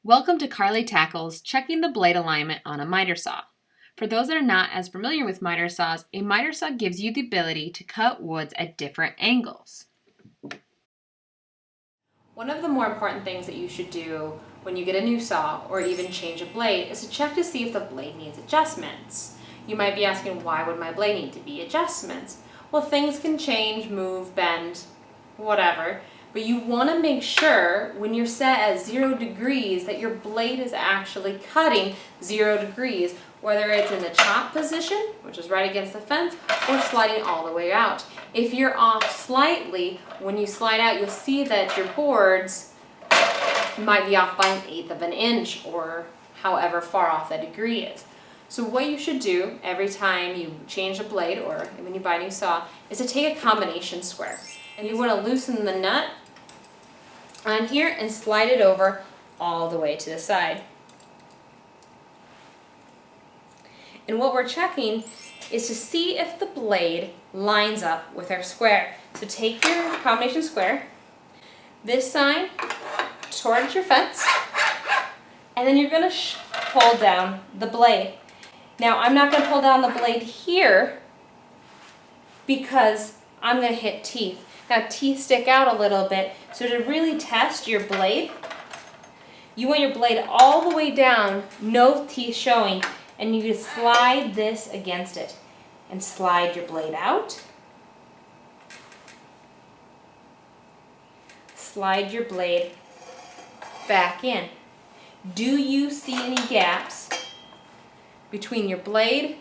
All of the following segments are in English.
Welcome to Carly Tackles Checking the Blade Alignment on a miter saw. For those that are not as familiar with miter saws, a miter saw gives you the ability to cut woods at different angles. One of the more important things that you should do when you get a new saw or even change a blade is to check to see if the blade needs adjustments. You might be asking, why would my blade need to be adjustments? Well, things can change, move, bend, whatever. But you want to make sure when you're set at 0 degrees that your blade is actually cutting 0 degrees, whether it's in the chop position, which is right against the fence, or sliding all the way out. If you're off slightly, when you slide out, you'll see that your boards might be off by 1/8 of an inch or however far off that degree is. So what you should do every time you change a blade or when you buy a new saw is to take a combination square. And you want to loosen the nut on here and slide it over all the way to the side. And what we're checking is to see if the blade lines up with our square. So take your combination square, this side towards your fence, and then you're going to pull down the blade. Now I'm not going to pull down the blade here because I'm going to hit teeth. Now teeth stick out a little bit, so to really test your blade, you want your blade all the way down, no teeth showing, and you just slide this against it and slide your blade out. Slide your blade back in. Do you see any gaps between your blade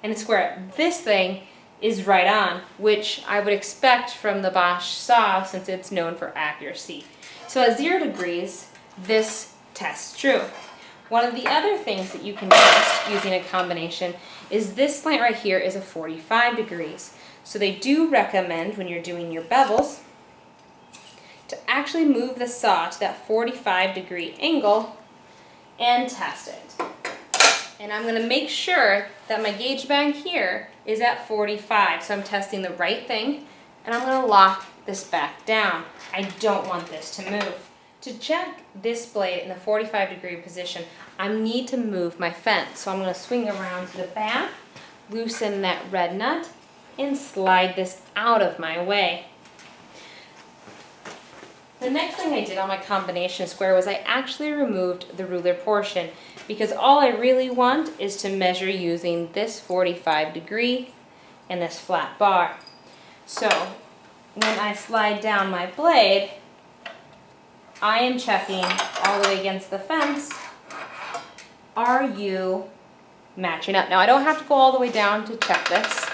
and the square? This thing is right on, which I would expect from the Bosch saw since it's known for accuracy. So at 0 degrees, this tests true. One of the other things that you can test using a combination is this slant right here is a 45 degrees. So they do recommend when you're doing your bevels to actually move the saw to that 45 degree angle and test it. And I'm going to make sure that my gauge bang here is at 45. So I'm testing the right thing, and I'm going to lock this back down. I don't want this to move. To check this blade in the 45 degree position, I need to move my fence. So I'm going to swing around to the back, loosen that red nut, and slide this out of my way. The next thing I did on my combination square was I actually removed the ruler portion because all I really want is to measure using this 45 degree and this flat bar. So when I slide down my blade, I am checking all the way against the fence, are you matching up? Now I don't have to go all the way down to check this.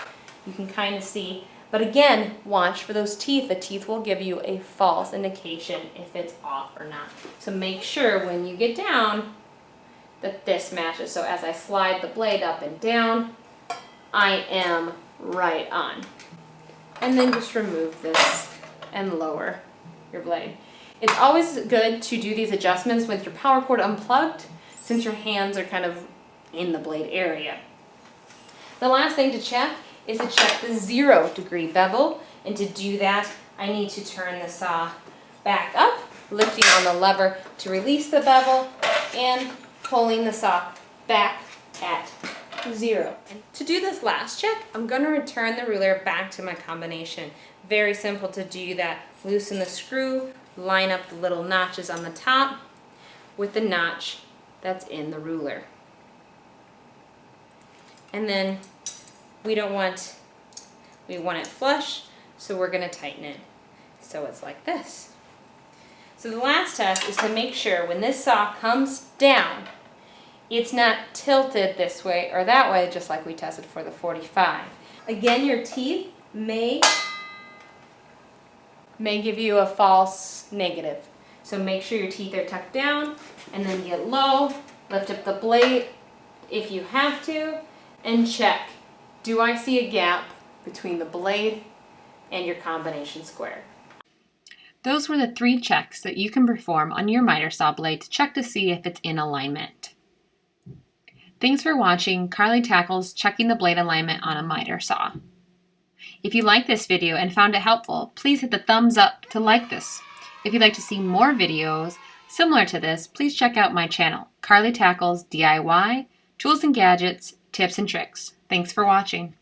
You can kind of see. But again, watch for those teeth. The teeth will give you a false indication if it's off or not. So make sure when you get down that this matches. So as I slide the blade up and down, I am right on. And then just remove this and lower your blade. It's always good to do these adjustments with your power cord unplugged since your hands are kind of in the blade area. The last thing to check is to check the 0 degree bevel, and to do that I need to turn the saw back up, lifting on the lever to release the bevel and pulling the saw back at 0. And to do this last check, I'm going to return the ruler back to my combination. Very simple to do that. Loosen the screw, line up the little notches on the top with the notch that's in the ruler. And then we want it flush, so we're going to tighten it so it's like this. So the last test is to make sure when this saw comes down, it's not tilted this way or that way, just like we tested for the 45. Again, your teeth may give you a false negative. So make sure your teeth are tucked down and then get low, lift up the blade if you have to, and check. Do I see a gap between the blade and your combination square? Those were the 3 checks that you can perform on your miter saw blade to check to see if it's in alignment. Thanks for watching Carly Tackles Checking the Blade Alignment on a Miter Saw. If you liked this video and found it helpful, please hit the thumbs up to like this. If you'd like to see more videos Similar to this, please check out my channel, Carly Tackles DIY, Tools and Gadgets, Tips and Tricks. Thanks for watching.